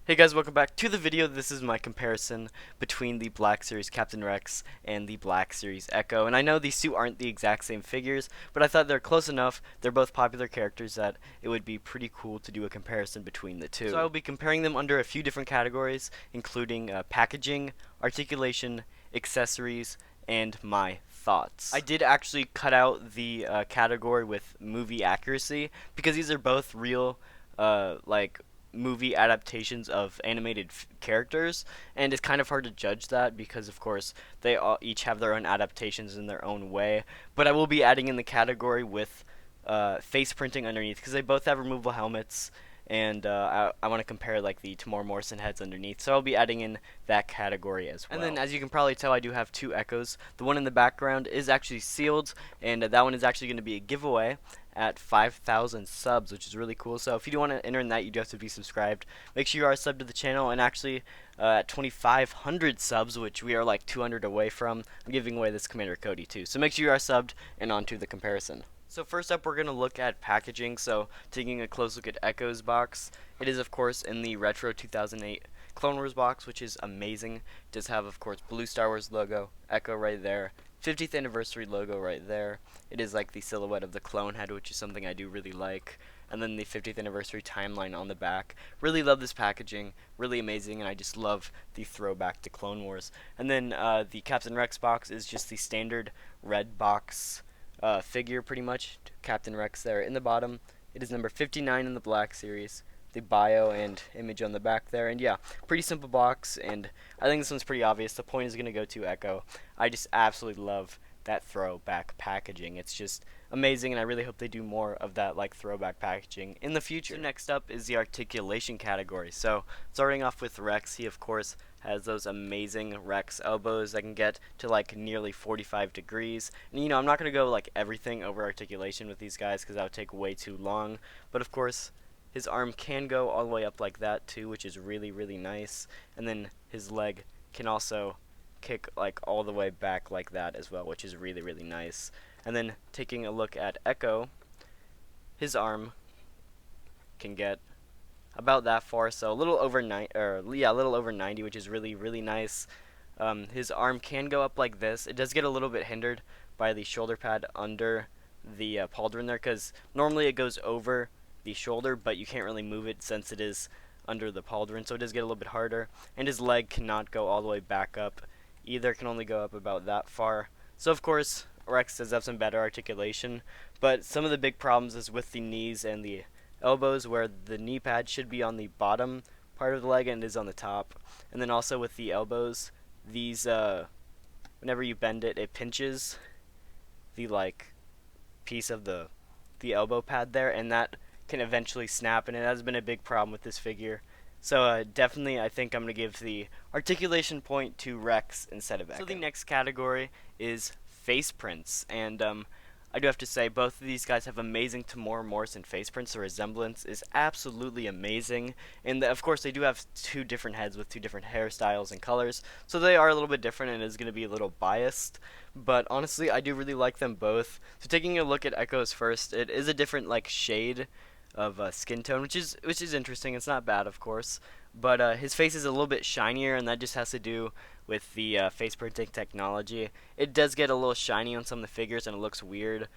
Hey guys, welcome back to the video. This is my comparison between the Black Series Captain Rex and the Black Series Echo. And I know these two aren't the exact same figures, but I thought they're close enough. They're both popular characters that it would be pretty cool to do a comparison between the two. So I will be comparing them under a few different categories, including packaging, articulation, accessories, and my thoughts. I did actually cut out the category with movie accuracy because these are both real, like movie adaptations of animated characters, and it's kind of hard to judge that because of course they all each have their own adaptations in their own way. But I will be adding in the category with face printing underneath because they both have removable helmets, and I want to compare like the Tamor Morrison heads underneath, so I'll be adding in that category as well. And then, as you can probably tell, I do have two Echoes. The one in the background is actually sealed, and that one is actually going to be a giveaway at 5,000 subs, which is really cool. So if you do want to enter in that, you do have to be subscribed. Make sure you are subbed to the channel, and actually at 2,500 subs, which we are like 200 away from, I'm giving away this Commander Cody too. So make sure you are subbed, and on to the comparison. So first up, we're going to look at packaging. So taking a close look at Echo's box, it is of course in the Retro 2008 Clone Wars box, which is amazing. It does have, of course, blue Star Wars logo, Echo right there, 50th anniversary logo right there. It is like the silhouette of the clone head, which is something I do really like. And then the 50th anniversary timeline on the back. Really love this packaging, really amazing, and I just love the throwback to Clone Wars. And then the Captain Rex box is just the standard red box figure, pretty much. Captain Rex there in the bottom. It is number 59 in the Black Series. The bio and image on the back there, and yeah, pretty simple box, and I think this one's pretty obvious. The point is going to go to Echo. I just absolutely love that throwback packaging. It's just amazing, and I really hope they do more of that like throwback packaging in the future. So next up is the articulation category. So starting off with Rex, he of course has those amazing Rex elbows that can get to like nearly 45 degrees. And you know, I'm not going to go like everything over articulation with these guys because that would take way too long, but of course his arm can go all the way up like that too, which is really, really nice. And then his leg can also kick like all the way back like that as well, which is really, really nice. And then taking a look at Echo, his arm can get about that far, so a little over 90, a little over 90, which is really, really nice. His arm can go up like this. It does get a little bit hindered by the shoulder pad under the pauldron there, because normally it goes over the shoulder, but you can't really move it since it is under the pauldron, so it does get a little bit harder. And his leg cannot go all the way back up either, it can only go up about that far. So of course Rex does have some better articulation, but some of the big problems is with the knees and the elbows, where the knee pad should be on the bottom part of the leg and it is on the top. And then also with the elbows, these whenever you bend it, it pinches the like piece of the elbow pad there, and that can eventually snap, and it has been a big problem with this figure. So definitely I think I'm going to give the articulation point to Rex instead of Echo. So the next category is face prints, and I do have to say both of these guys have amazing Tamor Morrison face prints. The resemblance is absolutely amazing, and of course they do have two different heads with two different hairstyles and colors, so they are a little bit different and it is going to be a little biased, but honestly I do really like them both. So taking a look at Echo's first, it is a different like shade of skin tone, which is interesting. It's not bad, of course, but his face is a little bit shinier, and that just has to do with the face printing technology. It does get a little shiny on some of the figures, and it looks weird,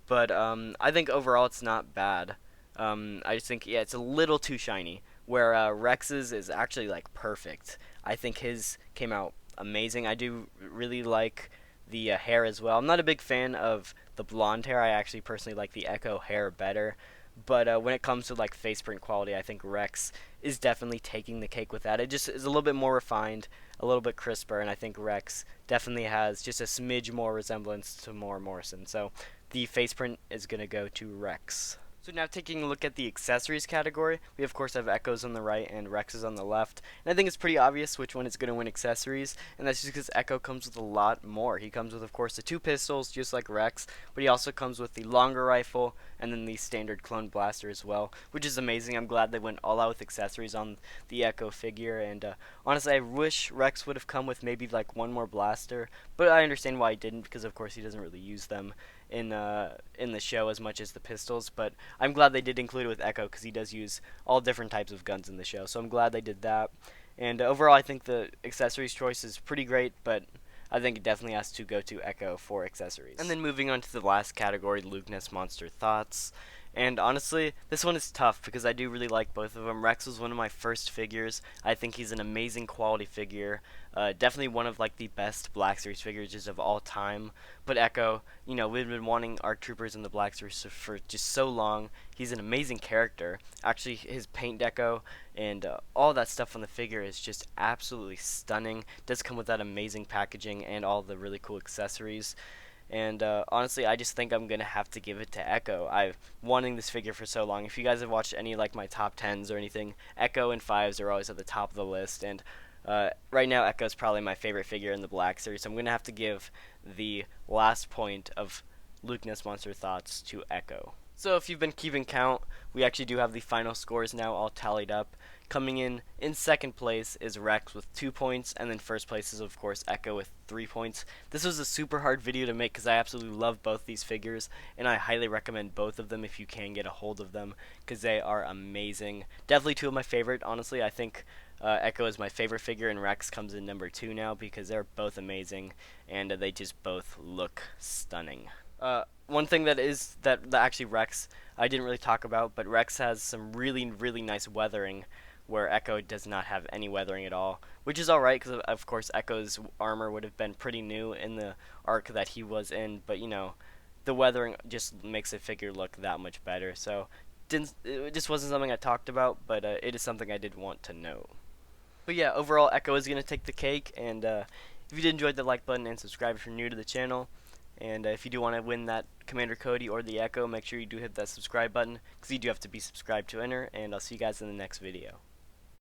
but I think overall it's not bad. I just think, yeah, it's a little too shiny, where Rex's is actually like perfect. I think his came out amazing. I do really like the hair as well. I'm not a big fan of the blonde hair. I actually personally like the Echo hair better. But when it comes to like face print quality, I think Rex is definitely taking the cake with that. It just is a little bit more refined, a little bit crisper, and I think Rex definitely has just a smidge more resemblance to Tamor Morrison. So the face print is going to go to Rex. So now taking a look at the accessories category, we of course have Echoes on the right and Rexes on the left. And I think it's pretty obvious which one is going to win accessories, and that's just because Echo comes with a lot more. He comes with, of course, the two pistols, just like Rex, but he also comes with the longer rifle and then the standard clone blaster as well, which is amazing. I'm glad they went all out with accessories on the Echo figure, and honestly, I wish Rex would have come with maybe like one more blaster, but I understand why he didn't, because of course he doesn't really use them. in the show as much as the pistols, but I'm glad they did include it with Echo because he does use all different types of guns in the show. So I'm glad they did that. And overall, I think the accessories choice is pretty great, but I think it definitely has to go to Echo for accessories. And then moving on to the last category, Luke Ness Monster Thoughts. And honestly, this one is tough because I do really like both of them. Rex was one of my first figures. I think he's an amazing quality figure. Definitely one of like the best Black Series figures just of all time. But Echo, you know, we've been wanting our troopers in the Black Series for just so long. He's an amazing character. Actually, his paint deco and all that stuff on the figure is just absolutely stunning. Does come with that amazing packaging and all the really cool accessories. And honestly, I just think I'm gonna have to give it to Echo. I've wanting this figure for so long. If you guys have watched any like my top 10s or anything, Echo and Fives are always at the top of the list. And right now, Echo is probably my favorite figure in the Black Series. So I'm gonna have to give the last point of Luke Ness Monster Thoughts to Echo. So if you've been keeping count, we actually do have the final scores now all tallied up. Coming in second place is Rex with 2 points, and then first place is of course Echo with 3 points. This was a super hard video to make because I absolutely love both these figures, and I highly recommend both of them if you can get a hold of them because they are amazing. Definitely two of my favorite. Honestly, I think Echo is my favorite figure, and Rex comes in number 2 now because they're both amazing, and they just both look stunning. One thing that actually Rex I didn't really talk about, but Rex has some really nice weathering where Echo does not have any weathering at all, which is alright because of course Echo's armor would have been pretty new in the arc that he was in, but you know, the weathering just makes the figure look that much better. So it just wasn't something I talked about, but it is something I did want to know. But yeah, overall Echo is going to take the cake, and if you did enjoy, the like button and subscribe if you're new to the channel. And if you do want to win that Commander Cody or the Echo, make sure you do hit that subscribe button because you do have to be subscribed to enter, and I'll see you guys in the next video.